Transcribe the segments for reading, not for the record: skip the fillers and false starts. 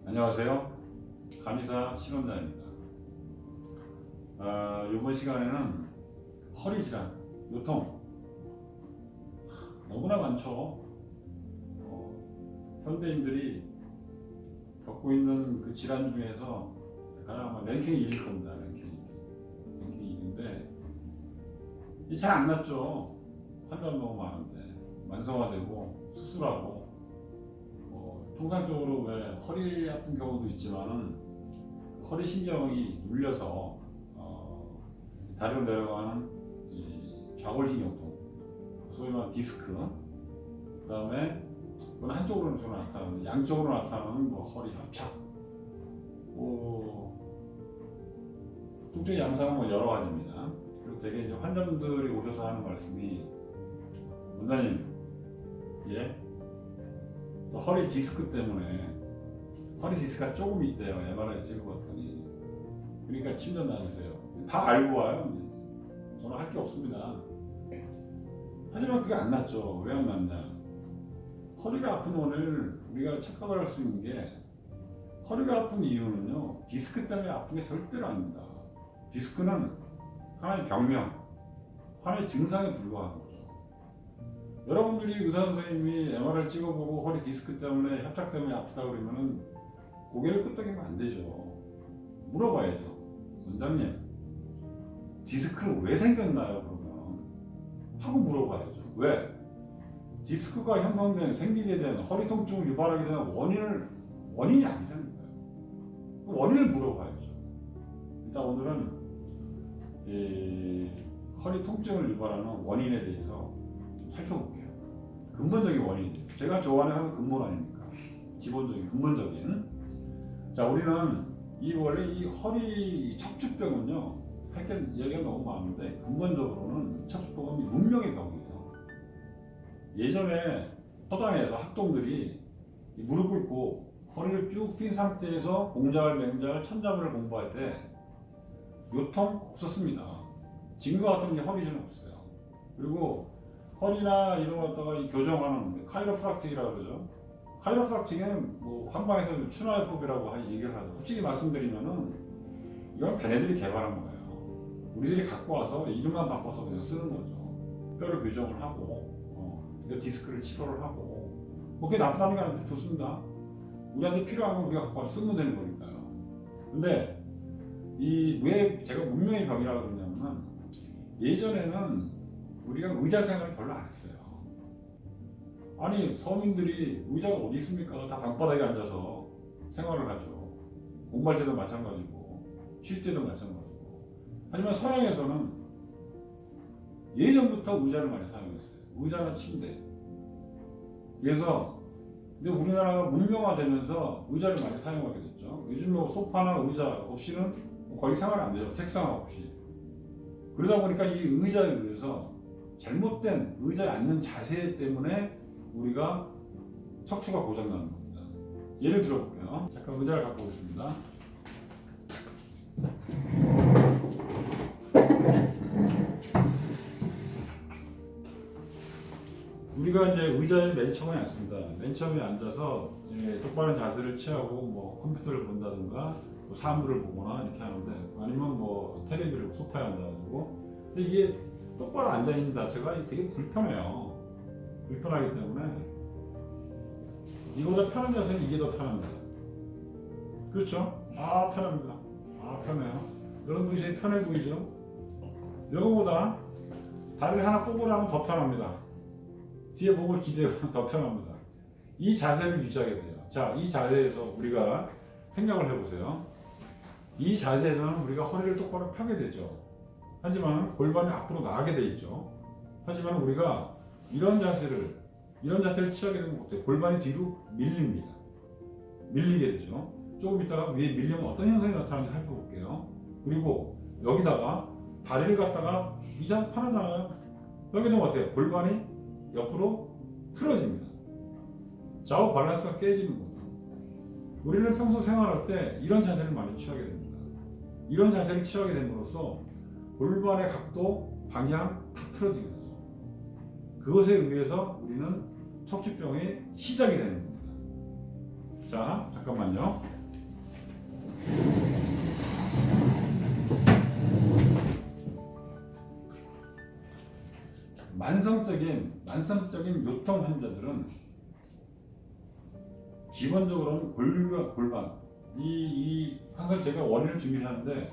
안녕하세요. 한의사 신원장입니다. 이번 시간에는 허리 질환, 요통 너무나 많죠. 현대인들이 겪고 있는 그 질환 중에서 가장 아마 랭킹 1위일 겁니다. 랭킹 1위. 잘 안 낫죠. 환자가 너무 많은데 만성화되고 수술하고 통상적으로 왜 허리 아픈 경우도 있지만은 허리 신경이 눌려서 다리로 내려가는 이 좌골신경통, 소위 말하는 디스크, 그 다음에 그건 한쪽으로는 주로 나타나는, 양쪽으로 나타나는 허리 협착, 통증의 양상은 여러 가지입니다. 그리고 되게 이제 환자분들이 오셔서 하는 말씀이, 원장님, 허리 디스크 때문에 허리 디스크가 조금 있대요. MRI 찍어봤더니. 그러니까 침 좀 놔주세요. 다 알고 와요. 저는 할 게 없습니다. 하지만 그게 안 낫죠. 왜 안 낫냐? 허리가 아픈 원인을 우리가 착각을 할 수 있는 게, 허리가 아픈 이유는요, 디스크 때문에 아픈 게 절대로 아닙니다. 디스크는 하나의 병명, 하나의 증상에 불과한 거죠. 여러분들이 의사 선생님이 MRI를 찍어보고 허리 디스크 때문에, 협착 때문에 아프다 그러면은 고개를 끄덕이면 안 되죠. 물어봐야죠. 원장님, 디스크는 왜 생겼나요? 그러면 하고 물어봐야죠. 왜? 디스크가 형성된, 생기게 된, 허리 통증을 유발하게 된 원인이 아니라는 거예요. 그 원인을 물어봐야죠. 일단 오늘은 이 허리 통증을 유발하는 원인에 대해서 살펴볼게요. 근본적인 원인이에요. 제가 좋아하는 항상 근본 아닙니까? 기본적인, 근본적인. 자, 우리는 원래 이 허리 척추병은요, 할 게 얘기가 너무 많은데, 근본적으로는 척추병은 문명의 병이에요. 예전에 서당에서 학동들이 무릎 꿇고 허리를 쭉 핀 상태에서 공자를, 맹자를, 천자문을 공부할 때 요통 없었습니다. 지금과 같은 허리는 없어요. 그리고 허리나 이런 거 갖다가 교정하는 카이로프락틱이라고 그러죠. 카이로프락틱은 한방에서 추나요법이라고 얘기를 하죠. 솔직히 말씀드리면은 이건 걔네들이 개발한 거예요. 우리들이 갖고 와서 이름만 바꿔서 그냥 쓰는 거죠. 뼈를 교정을 하고, 디스크를 치료를 하고, 그게 나쁘다는 게 아니라 좋습니다. 우리한테 필요한 건 우리가 갖고 와서 쓰면 되는 거니까요. 근데 왜 제가 문명의 병이라고 그러냐면, 예전에는 우리가 의자 생활을 별로 안 했어요. 아니, 서민들이 의자가 어디 있습니까? 다 방바닥에 앉아서 생활을 하죠. 공부할 때도 마찬가지고, 쉴 때도 마찬가지고. 하지만 서양에서는 예전부터 의자를 많이 사용했어요. 의자나 침대. 그래서 근데 우리나라가 문명화되면서 의자를 많이 사용하게 됐죠. 요즘 소파나 의자 없이는 거의 생활 안 돼요. 책상 없이. 그러다 보니까 이 의자에 의해서 잘못된 의자에 앉는 자세 때문에 우리가 척추가 고장나는 겁니다. 예를 들어볼게요. 잠깐 의자를 갖고 오겠습니다. 우리가 이제 의자에 맨 처음에 앉습니다. 맨 처음에 앉아서 똑바른 자세를 취하고 컴퓨터를 본다든가 사물을 보거나 이렇게 하는데, 아니면 텔레비를 소파에 앉아가지고. 근데 이게 똑바로 앉아있는 자세가 되게 불편해요. 불편하기 때문에 이거보다 편한 자세는 이게 더 편합니다. 그렇죠? 편합니다. 편해요. 여러분들이 제일 편해 보이죠? 이거보다 다리를 하나 꼬부려 하면 더 편합니다. 뒤에 목을 기대고 더 편합니다. 이 자세를 유지하게 돼요. 자, 이 자세에서 우리가 생각을 해보세요. 이 자세에서는 우리가 허리를 똑바로 펴게 되죠. 하지만 골반이 앞으로 나가게 돼 있죠. 하지만 우리가 이런 자세를 취하게 되면 어때요? 골반이 뒤로 밀립니다. 밀리게 되죠. 조금 있다가 위에 밀리면 어떤 현상이 나타나는지 살펴볼게요. 그리고 여기다가 다리를 갖다가 이장 편하잖아요. 여기는 어때요? 골반이 옆으로 틀어집니다. 좌우 밸런스가 깨지는 거죠. 우리는 평소 생활할 때 이런 자세를 많이 취하게 됩니다. 이런 자세를 취하게 됨으로써 골반의 각도, 방향 다 틀어지게 되죠. 그것에 의해서 우리는 척추병의 시작이 되는 겁니다. 자, 잠깐만요. 만성적인 요통 환자들은 기본적으로는 골반 항상 제가 원인을 준비하는데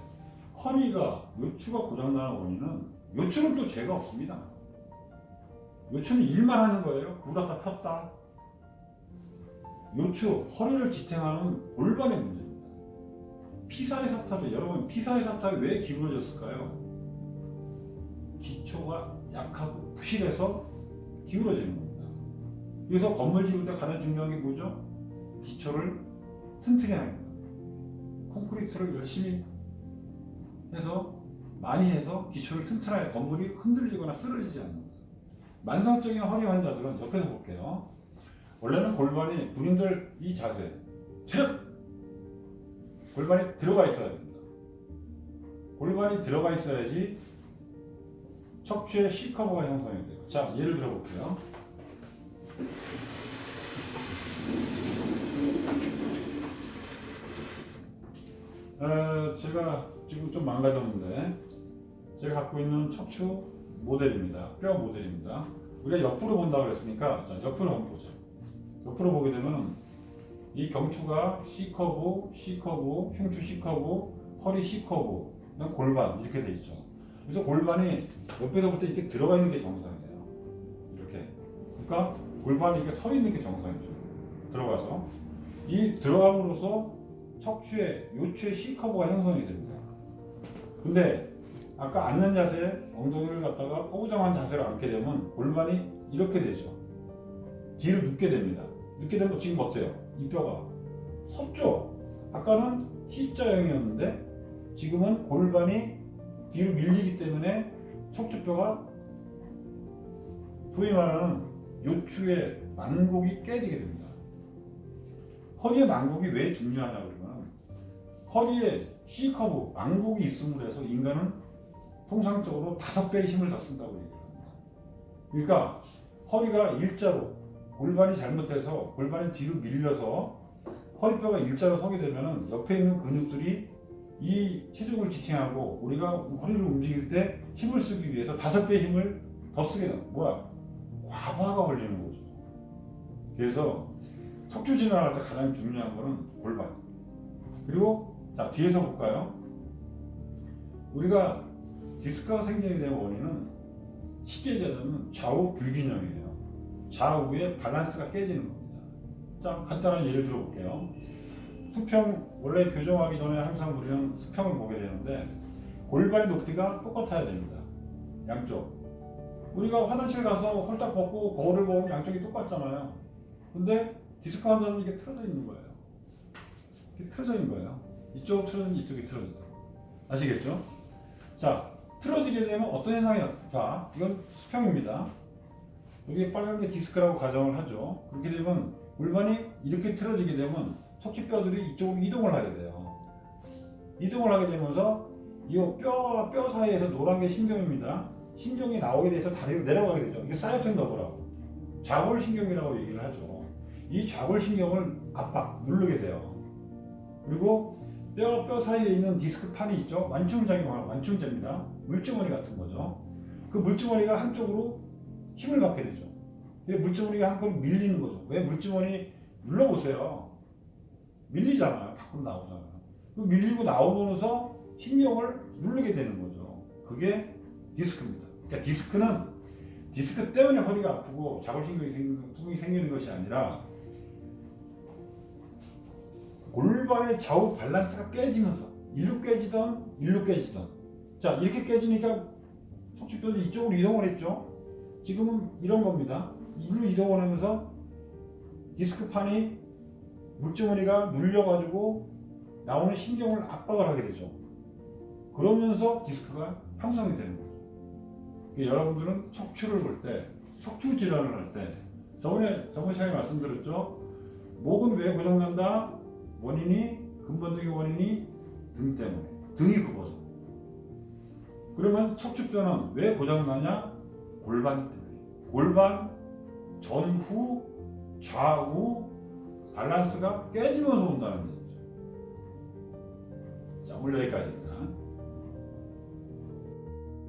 허리가 요추가 고장나는 원인은 요추는 또 죄가 없습니다. 요추는 일만 하는 거예요. 구부렸다 폈다. 요추, 허리를 지탱하는 골반의 문제입니다. 피사의 사타도 여러분 피사의 사타가 왜 기울어졌을까요? 기초가 약하고 부실해서 기울어지는 겁니다. 그래서 건물 지을 때 가장 중요한 게 뭐죠? 기초를 튼튼히 하는 겁니다. 콘크리트를 열심히 해서 많이 해서 기초를 튼튼하게 건물이 흔들리거나 쓰러지지 않는 겁니다. 만성적인 허리 환자들은 옆에서 볼게요. 원래는 골반이 군인들 이 자세 체력 골반이 들어가 있어야 됩니다. 골반이 들어가 있어야지 척추의 C커브가 형성이 돼요. 자, 예를 들어 볼게요. 제가 지금 좀 망가졌는데 제가 갖고 있는 척추 모델입니다. 뼈 모델입니다. 우리가 옆으로 본다고 그랬으니까 자, 옆으로 한번 보죠. 옆으로 보게 되면 이 경추가 C커브, 흉추 C커브, 허리 C커브, 골반 이렇게 돼 있죠. 그래서 골반이 옆에서 볼 때 이렇게 들어가 있는 게 정상이에요. 이렇게. 그러니까 골반이 이렇게 서 있는 게 정상이죠. 들어가서. 이 들어감으로써 척추의, 요추의 C커브가 형성이 됩니다. 근데 아까 앉는 자세, 엉덩이를 갖다가 꼬부정한 자세로 앉게 되면 골반이 이렇게 되죠. 뒤로 눕게 됩니다. 눕게 되면 지금 어때요? 이 뼈가 섰죠? 아까는 C자형이었는데 지금은 골반이 뒤로 밀리기 때문에 척추뼈가 소위 말하는 요추의 만곡이 깨지게 됩니다. 허리의 만곡이 왜 중요하냐 그러면 허리에 C커브, 만곡이 있음으로 해서 인간은 통상적으로 5배의 힘을 더 쓴다고 얘기를 합니다. 그러니까 허리가 일자로 골반이 잘못돼서 골반이 뒤로 밀려서 허리뼈가 일자로 서게 되면 옆에 있는 근육들이 이 체중을 지탱하고 우리가 허리를 움직일 때 힘을 쓰기 위해서 5배의 힘을 더 쓰게 되는 뭐야? 과부하가 걸리는 거죠. 그래서 척추 진화할 때 가장 중요한 거는 골반. 그리고 자 뒤에서 볼까요? 우리가 디스크가 생기게 되는 원인은 쉽게 얘기하자면 좌우 불균형이에요. 좌우의 밸런스가 깨지는 겁니다. 자 간단한 예를 들어 볼게요. 수평 원래 교정하기 전에 항상 우리는 수평을 보게 되는데 골반의 높이가 똑같아야 됩니다. 양쪽. 우리가 화장실 가서 홀딱 벗고 거울을 보면 양쪽이 똑같잖아요. 근데 디스크 환자는 이게 틀어져 있는 거예요. 이게 틀어져 있는 거예요. 이쪽으로 틀어지면 이쪽이 틀어지죠. 아시겠죠? 자, 틀어지게 되면 어떤 현상이 나타나? 이건 수평입니다. 여기 빨간 게 디스크라고 가정을 하죠. 그렇게 되면 골반이 이렇게 틀어지게 되면 척추뼈들이 이쪽으로 이동을 하게 돼요. 이동을 하게 되면서 이 뼈와 뼈 사이에서 노란 게 신경입니다. 신경이 나오게 돼서 다리로 내려가게 되죠. 이게 사이어튼 너브라고 좌골신경이라고 얘기를 하죠. 이 좌골신경을 압박, 누르게 돼요. 그리고 뼈 사이에 있는 디스크판이 있죠. 완충작용하는 완충제입니다. 물주머니 같은 거죠. 그 물주머니가 한쪽으로 힘을 받게 되죠. 물주머니가 한쪽으로 밀리는 거죠. 왜 물주머니 눌러보세요. 밀리잖아요. 밖으로 나오잖아요. 그 밀리고 나오면서 신경을 누르게 되는 거죠. 그게 디스크입니다. 그러니까 디스크 때문에 허리가 아프고 자골신경이 생기는 것이 아니라 골반의 좌우 밸런스가 깨지면서 일로 깨지던 자 이렇게 깨지니까 척추뼈들이 이쪽으로 이동을 했죠. 지금은 이런 겁니다. 일로 이동을 하면서 디스크판이 물주머니가 눌려가지고 나오는 신경을 압박을 하게 되죠. 그러면서 디스크가 형성이 되는 거죠. 그러니까 여러분들은 척추를 볼 때, 척추 질환을 할 때, 저번 시간에 말씀드렸죠. 목은 왜 고장난다? 근본적인 원인이 등 때문에. 등이 굽어서. 그러면 척추뼈는 왜 고장나냐? 골반 때문에. 골반, 전후, 좌우, 밸런스가 깨지면서 온다는 얘기죠. 자, 오늘 여기까지입니다.